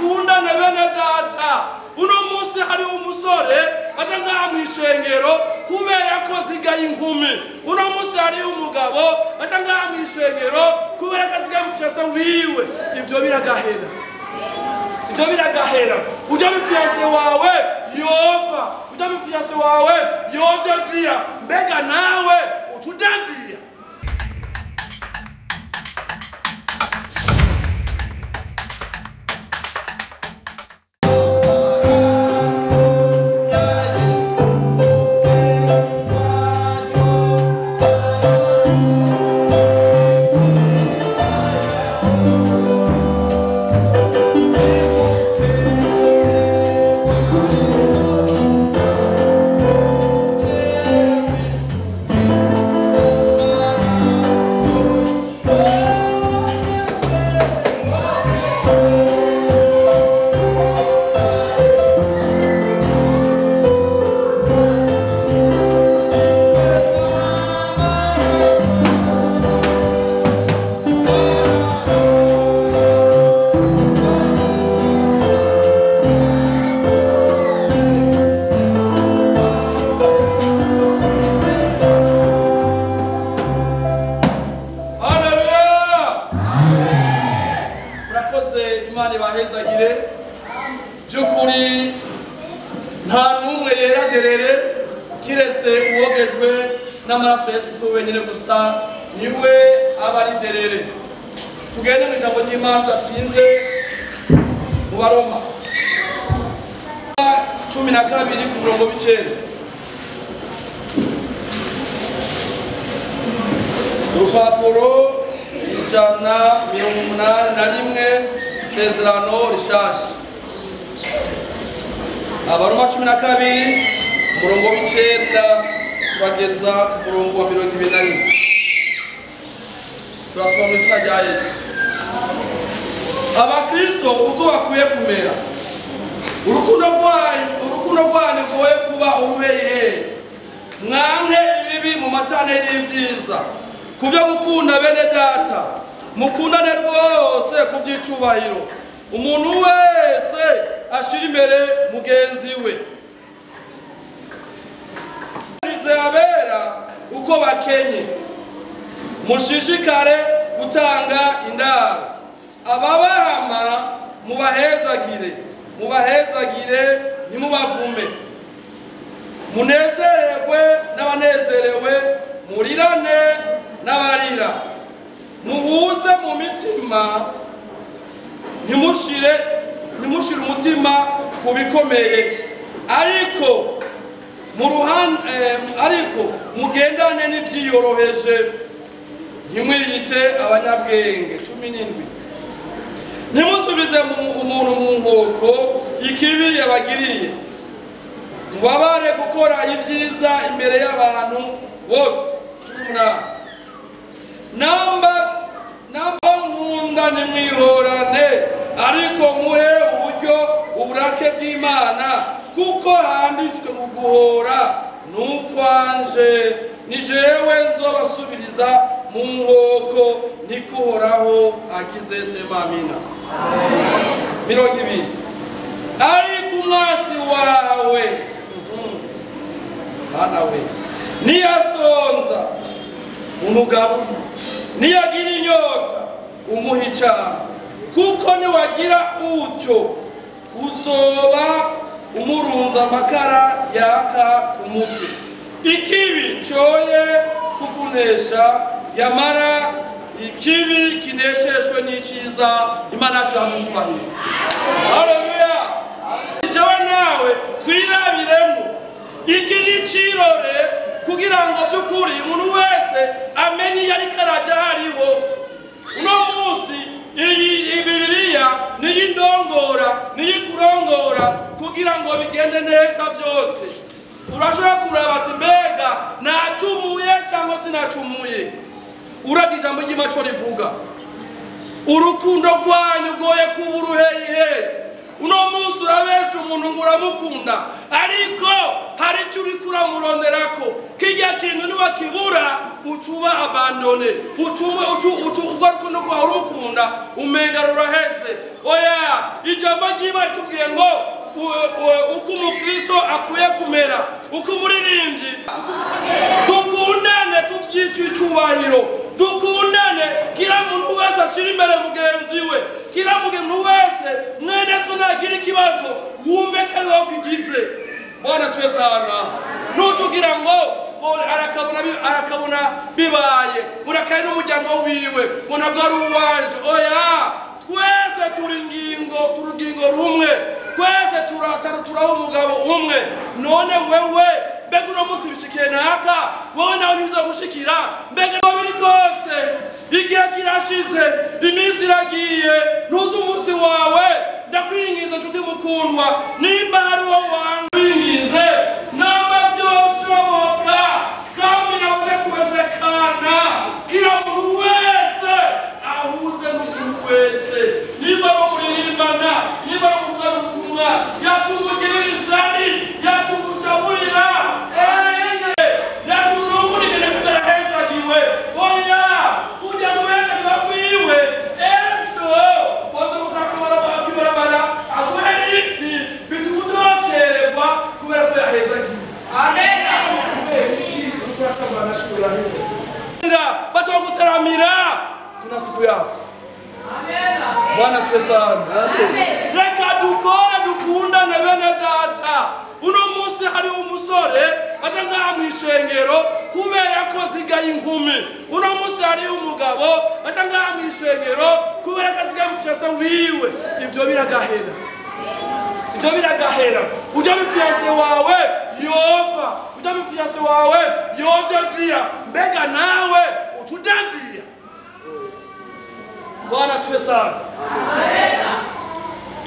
dukundane bene data. Uno munsi hari umusore aja ngaha mw'ishengero kubera ko zigaye inkumi. Uno munsi hari umugabo aja ngaha mw'ishengero kubera ko zigaye umufyase wiwe. Ivyo biragahera. Ivyo biragahera. Uja mufyase wawe yova. Uja mufyase wawe yodavia. Mbega nawe utudavia. Byukuri nta numwe yeraderere kiretse uwogejwe n'amaraso Yesu Kristo wenyine gusa niwe abari derere. Tugende mu ijambo ry'Imana tudatsinze mu Baroma 12 ku murongo w'icenda. Urupapuro 181 isezerano rishasha. Abaroma 12 umurongo w'icenda turageza ku murongo wa 21. Turasoma mu izina rya Yesu. Abakristo uko bakwiye kumera. Urukundo rwanyu rwoye kuba uruhehe. Mwanke ibibi mu matane n'ibyiza. Kubyo gukunda bene data. Mukundane rwose kubyicubahiro. Umuntu wese ashira imbere mugenzi we. Abera uko bakenye. Mushishikare gutanga indaro. Ababahama mubahezagire. Mubahezagire ntimubavume. Munezererwe n'abanezerewe, murirane n'abarira. Muhuze mu mitima, ntimushire umutima kubikomeye. Ariko mugendane n'ivyiyoroheje. Ntimwiyite abanyabwenge. 17. Ntimusubize umuntu mu nkoko ikibi yabagiriye. Mubabare gukora ibyiza imbere y'abantu bose. 18. Namba nkunda nimwihorane, ariko muhe uburyo uburake bw'Imana, kuko handitswe mu guhora n'ukwanje, ni jewe nzobasubiriza mu nkoko, nikuhoraho agize semamina. 20. Ariko umwasi wawe bana we niyasonza umugaburire, niyagira inyota umuha icyaha, kuko niwagira utyo uzoba umurunza amakara yaka umutwe. Ikibi coye kukunesha, yamara ikibi kinesheshwe n'iciza. Imana yacu cyubahiro. Haleluya. Jewe nawe twirabiremo. Iki ni cirore kugira ngo byukuri umuntu wese amenye yari karaja hariho. Uno munsi iyi Bibiliya niyindongora, niyikurongora kugira ngo bigende neza byose. Urashobora kuraba ati mbega nacumuye cyangwa sinacumuye. Urabye ijambo ry'Imana rivuga urukundo rwanyu rwoye kuba uruhehe. Uno munsi urabesha umuntu ngo uramukunda, ariko hari icyo uri kuramuronderako. Kijya kintu niwakibura ucuba abandone, urwo rukundo rwawe urumukunda umenga ruraheze. Oya, ijambo Imana itubwiye ngo uko umukristo akwiye kumera, uko umuririmbyi, dukundane kuby'icyubahiro, dukundane kila muntu wese ashira imbere mugenzi we, kila muntu wese mwene so nagira ikibazo wumve ko ari wowe ugize. Bwana siwe sana nucugira ngo arakabona bibaye murakaye n'umuryango wiwe ngo ntabwo ari uwanje. Oya, twese turi urugingo rumwe, twese turaho umugabo umwe. None wewe mbega uno munsi bishikiye naka, wowe nawe ntibizagushikira. Mbega ngo biri kose igihe kirashize, iminsi iragiye, ntuzi umunsi wawe. Ndakwinginze nshuti mukundwa, nimba hari uwo wangwinginze namba byoshoboka kandi nawe kuwezekana, kila muntu wese ahuze n'umuntu wese, nimba ari umuririmbana, nimba ari umugana ubutumwa, yatumugirira ishari, yatumushaburira yatunumurigene kudarahezagiwe. Oya, kujya guhezagwa kwiwe ejo boza gusakubara bakibarabara aguhere ifi bituma utocererwa kubera ko yahezagiwe. Amen. Batogutaramira kuna siku yako. Amen. Bwana siwe sana. Amen. Reka dukora dukunda na bene data. Uno munsi hari umusore atanga mwishengero kubera ko zigaye inkumi. Uno munsi hari umugabo atanga mwishengero kubera ko zigaye mfyasa wiwe. Ivyo biragahera. Ivyo biragahera. Ujya mfyase wawe yova, ujya mfyase wawe yodavia, mbega nawe utudavia. Bwana siwe sana. Amen.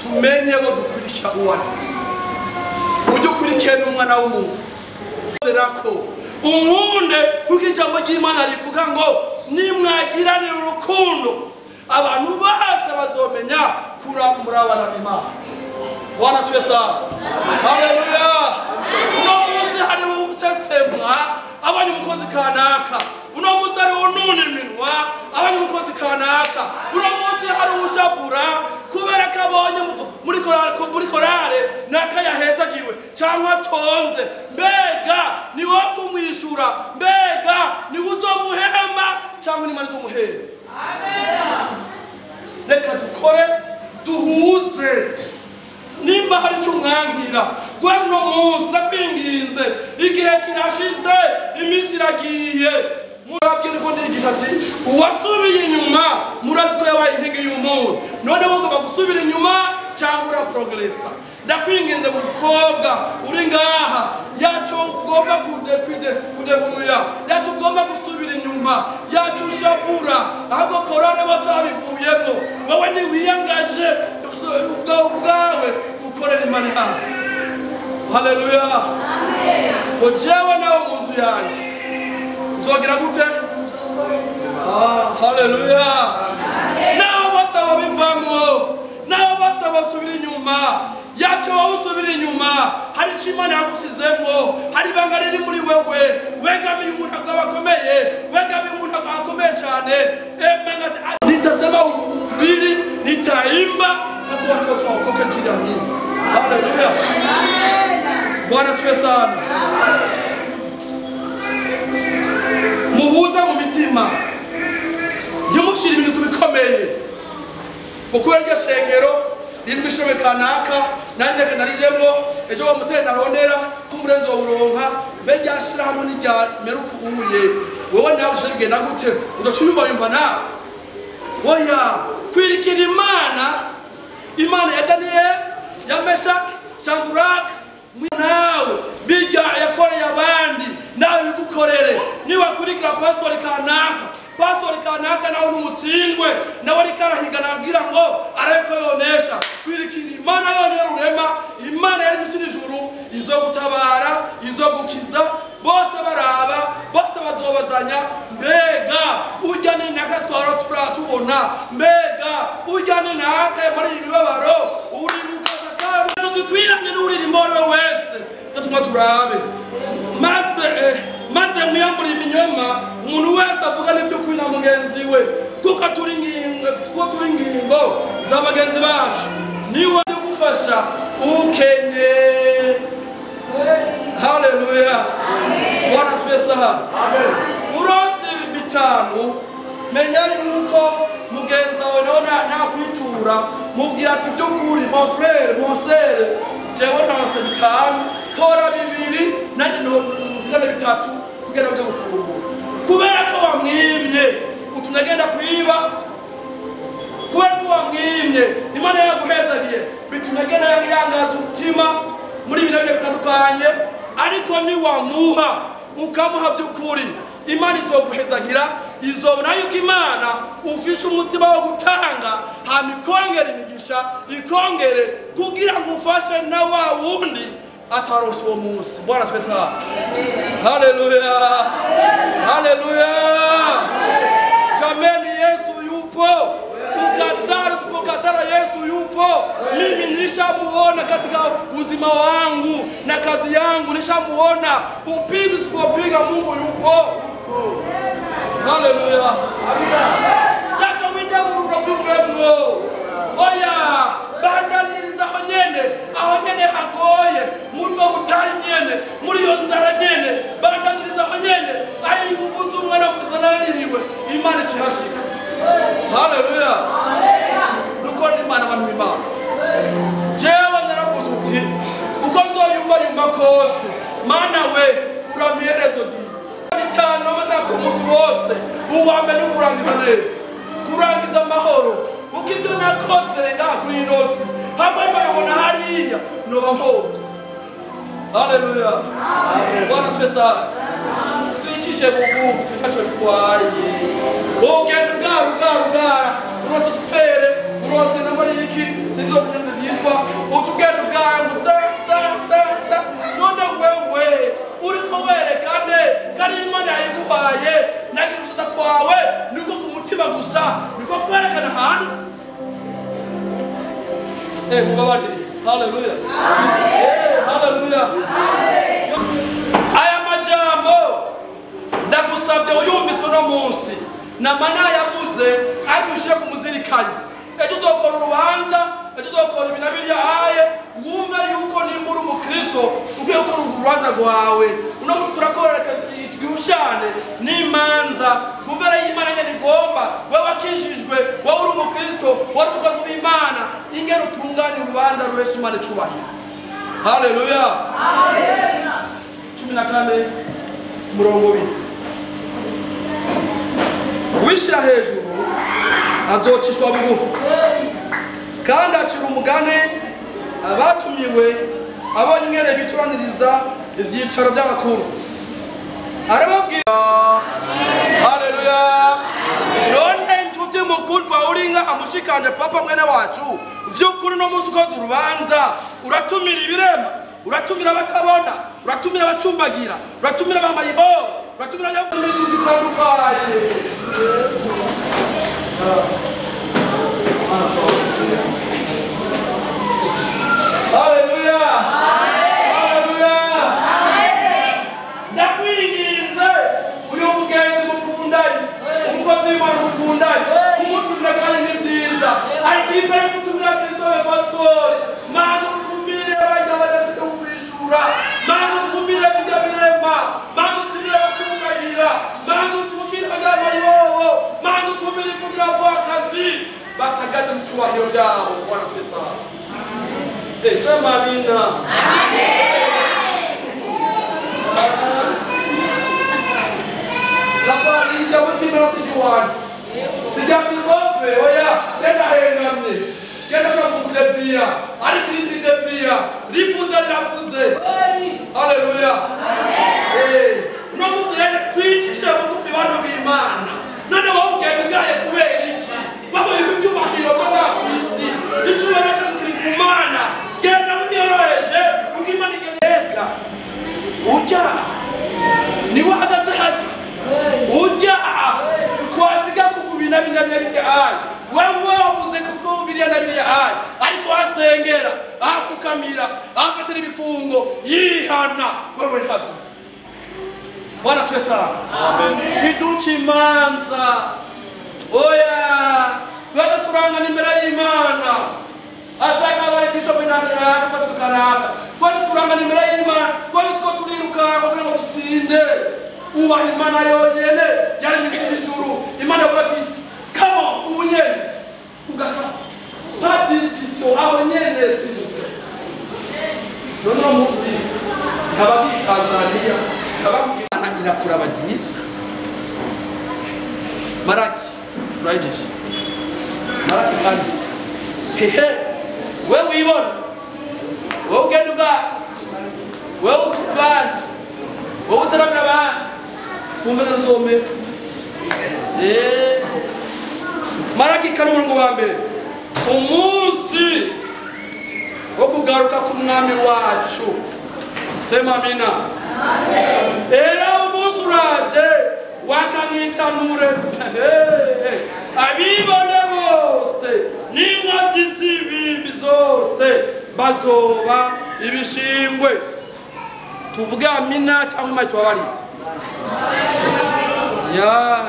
Tumenye ngo dukurikira uwari. Udukurikira n'umwana w'umuntu. Rako umwunde kuko ijambo ry'Imana rivuga ngo nimwagiranira urukundo abantu bose bazomenya kura muri abana b'Imana. Bwana siwe sana. Haleluya. Uno munsi hari ubusesemwa abanye mukozi kanaka, uno munsi hari ununi minwa abanye mukozi kanaka, uno munsi hari ushavura kubera kabonye muri korale nakayahezagiwe cyangwa tonze. Mbega ni wo kumwishura, mbega ni uzomuhemba cyangwa ni manzo muhemba. Amen. Reka dukore duhuze. Nimba hari cyumwankira gwano munsi ndakwinginze, igihe kirashize, iminsi iragiye. Murabwire ko ndigisha ati uwasubiye inyuma murazi ko yabaye intege y'umuntu, none wowe ugomba gusubira inyuma cyangwa ura progressa. Ndakwinginze mukobwa uri ngaha, yacu ugomba kudeburuya, yacu ugomba gusubira inyuma, yacu ushavura ahubwo korore bazabivuyemo. Wowe ni wiyangaje ubwawe ukorera Imana yawe. Haleluya. Amen. Ojewe nawe mu nzu yanjye nzogera gute? Haleluya. Nawe bose babivamo, nawe bose basubira inyuma, yacu wowe usubira inyuma. Hari Imana yagusizemo, hari ibanga riri muri wewe, wegamiye umuntu akomeye, wegamiye umuntu akomeye cyane. Nitasema ubili, nitaimba kwa tuokoke jirani. Haleluya. Amen. Bwana siwe sana. Muhuza mu mitima, ntimushire ibintu kubikomeye. Kuko iryo shengero rimishome kanaka nanjye kanarijemo ejo wa mutene narondera ko murenzo uronka bejya ashira hamwe n'ijya meruku ubuye. Wewe nawe ushirigenda gute udashuyumba na oya kwirikira Imana ya Daniel, ya Meshak, Shadrach, nawe bijya yakoreye abandi nawe bigukorere. Niba kurikira pastor kanaka nawe n'umutsindwe nawe rikarahigana abwira ngo areko yonesha. Kwirikira Imana yonyine rurema, Imana yari musiri ijuru, izo gutabara, izo gukiza, bose baraba, bose bazobazanya. Mbega ujyane nakatwaro turatubona, mbega ujyane naka muri imibabaro uri mukaza kandi tukwiranye n'uririmbo wese gatuma turabe maze muyambura ibinyoma. Umuntu wese avuga n'ibyo kwina mugenzi we kuko turi ngingo z'abagenzi bacu. Niwe gufasha ukenye. Haleluya. Bwana spesa. Uronse bitanu menya yuko mugenza wawe naona nakwitura mubwira ati byukuri mon frère mon sœur jewe nose bitanu tora bibiri nanjye nzigana bitatu kugera uje gufungura kubera ko wamwimye utunagenda kwiba kubera ko wamwimye Imana yaguhezagiye bitunagenda yangaza umutima muri binabye bitandukanye ariko ni wamuha ukamuha byukuri Imana izoguhezagira izobona yuko Imana ufishe umutima wo gutanga hama ikongera imigisha ikongere kugira ngo ufashe na wa wundi ataronse uwo munsi. Bwana spesa. Haleluya. Haleluya. Jameni Yesu yupo. Ukatara Yesu yupo. Mimi nishamuona katika uzima wangu na kazi yangu nishamuona. Upigi usipopiga Mungu yupo. Haleluya. Yacho midamuru kuvemwo. Oya, banda nilizaho nyene, aho nyene hagoye, muri go butari nyene, muri yo nzara nyene, banda nilizaho nyene, ayi nguvuza umwana kuzana niriwe, Imana chihashika. Haleluya. Nuko ni Imana abantu b'Imana. Jewe naravuze uti, uko nzoyumba kose, Mana we uramiherezo dizi. Bitanu n'amasaha ku munsi wose, uwambe no kurangiza neza. Kurangiza amahoro. Ukibyo nakoze renga kuri inosi hamwe bayobona hariya noba mpoje. Haleluya. Bwana spesa. Twicishe bugufi ntaco bitwaye. Ugenda ugara urose supere urose namariki sinzo kugenda yitwa utugenda ugangu da none wewe uriko werekane kari Imana yiguhaye nagira ushaza kwawe niko ku mutima gusa niko kwerekana hanze. Mubabadiri. Haleluya. Haleluya. Aya majambo ndagusabye uyumvise no munsi na Mana yavuze agushire ku muzirikanye ejo uzokora urubanza ejo uzokora ibinabiri yahaye wumve yuko nimbura umukristo ugiye gukora urubanza rwawe uno munsi turakoreka twushane n'imanza twumvira y'Imana nyene igomba wewe wakijijwe wowe uri umukristo wari umukozi w'Imana ingene utunganya urubanza ruhesha Imana icubahiro. Haleluya. Amen. 14 murongo 2 wishira hejuru azocishwa bugufi kandi acira umugani abatumiwe abonye ingene bituraniriza ivyicaro by'abakuru arababwira. Haleluya. None njuti mukundwa uringa amushikanje papa mwene wacu vyukuri no musi ukoze urubanza uratumira ibirema uratumira abatabona uratumira abacumbagira uratumira abamayibo uratumira y'ibintu bitandukanye. Haleluya. Haleluya. Ndakwinginze uyu mugenzi mukundanye umukozi w'Imana mukundanye umutumira kandi ni byiza ariko imbere kutumira Kristo we pastori Mana utumire bajya badafite kwishura Mana utumire bijya birema Mana utumire bakumbagira Mana utumire abamayibobo Mana utumire kugira akazi basagaje mu cyubahiro byabo. Bwana spesa. Sema amina. Amen. La parija wazimira sijuwani. Sijapisofe oya tena hengamye. Tena kukulepia. Ali kilipia. Rifuza lirafuze. Haleluya. Amen. Unamusiyane kwicisha bugufi bantu b'Imana. None wowe ugengaye kubera iki? Babo yibyo mahiro bana kwisi. Icubara cyo kiri ku Mana. Genda muyoroheje ukimana igereka. Ujya ni wahagaze hadi. Ujya twaziga kukubina binabya wewe umuze kuko biriya nabiriya ariko asengera afukamira afatira ibifungo yihana wewe ntavuze. Bwana spesa. Amen. Biduci manza oya wewe turanga imbere y'Imana ashaka bari bishop na twihangana imbere y'Imana twari two turiruka kugira ngo dutsinde ubaha Imana yonyene yaremye isi n'ijuru Imana avuga ati come on ubu nyene ugaca nta discussion aho nyene simuke none munsi abagi Tanzania abagi inakura bagiza Maraki turayijije Maraki kandi hehe wewe wibona wewe ugenda uga wewe ukubana wewe utaramira abana kumva zombe Maraki kandi umurongo wa mbere umunsi wo kugaruka ku mwami wacu sema amina era umunsi uraje wakanyitanure abibone bose n'inkozi z'ibibi zose bazoba ibishingwe tuvuge amina cyangwa Imana tubabarire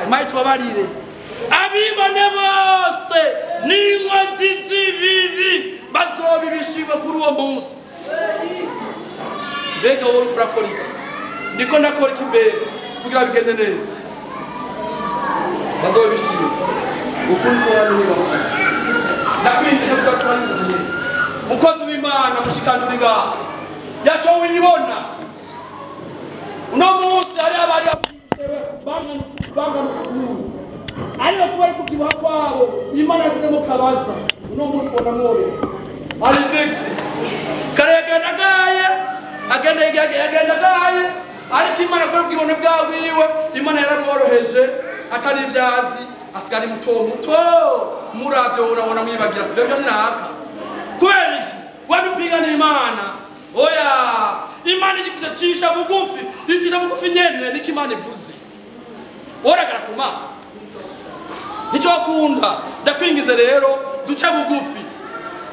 Imana tubabarire abibone bose n'inkozi z'ibibi bazoba ibishingwe kuri uwo munsi mbega wowe urakora iki ndiko ndakora iki mbere kugira bigende neza bazoba ibishingwe ukundwa niba ndakwinze kuko twanizanye mukozi w'Imana mushikanduri ngaho yaco wibona uno munsi ari abari bangana ariyo kubari kukibaha kwabo Imana yasizemo kabaza uno munsi bona mwore ari fix kare yagenda gaye ariko Imana kuri ubwibone bwawiwe Imana yaramworoheje atari ivyazi asigari muto muravyo urabona mwibagira byo niraka kweli wadupiga ni Imana oya Imana ikudacisha bugufi icisha bugufi nyene niki Imana ivuze oragara kuma nico akunda ndakwingize rero duce bugufi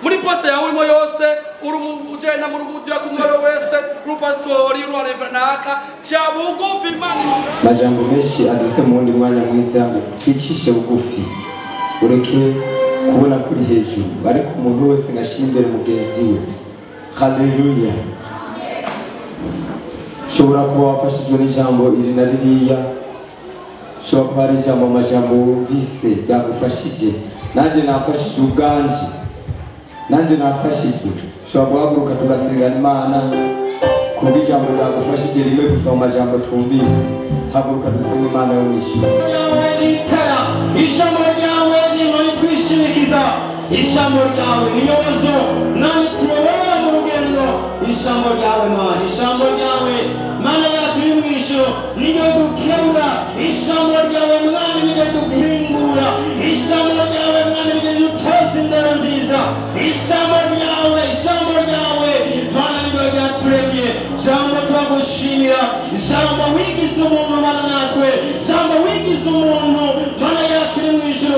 muri poste yawe urimo yose urumuje na muri mujya kumwero wese uru pastori uru reverendaka cha bugufi Imana majambo menshi aduse mu wundi mwanya mwiza twicishe bugufi ureke kubona kuri hejuru ariko umuntu wese ngashindere mugenzi we haleluya shobora kuba wafashijwe n'ijambo iri na ririya shobora kuba ari ijambo amajambo wumvise ryagufashije nanjye nafashije ubwanje nanjye nafashijwe shobora guhaguruka tugasengana Imana kubw'ijambo ryagufashije rimwe gusa mu majambo twumvise haguruka dusenga Imana yo mw'ijuru yawe n'itara ijambo ryawe nimuri twishimikiza ijambo ryawe n'inyobozo nani turobora mu rugendo ijambo ryawe Mana ijambo ryawe Mana yacu iri mw'ijuru niyo dukebura ijambo ryawe Mwana niyo duhingura ijambo ryawe Mwana niyo dutoza indero nziza ijambo ryawe Mana niyo ryaturemye ijambo turagushimira ijambo wigize umuntu Mana natwe ijambo wigize umuntu Mana yacu iri mw'ijuru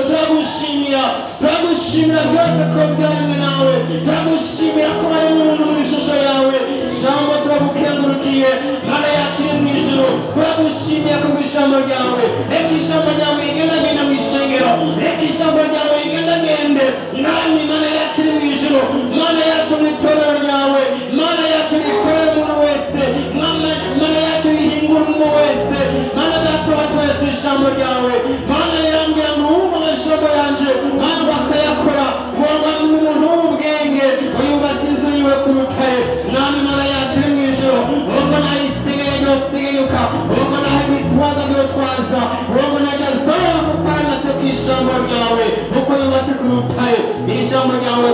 turagushimira byose ko byaremwe nawe turagushimira ko bari umuntu mu ishusho yawe ijambo turagukengurukiye Mana yacu iri mw'ijuru turagushimira ko ijambo ryawe reka ijambo ryawe rigenda genda mu ishengero reka ijambo ryawe rigenda gende nani Mana yacu iri mw'ijuru Mana yacu mu itorero ryawe Mana yacu rikorera umuntu wese Mana yacu rihingura umuntu wese Mana data twese ijambo ryawe Mana rirambwira ngo wumva amajambo yanje Mana bakayakora ngoba n'umuntu w'ubwenge uyubatse inzu yiwe ku rutare nani Mana yacu iri mw'ijuru ubwo nayisigeye yosigeyuka ubwo naho ibitwaza byotwaza ubwo najazoba kuko aramase ku ijambo ryawe uko yubatse ku rutare ijambo ryawe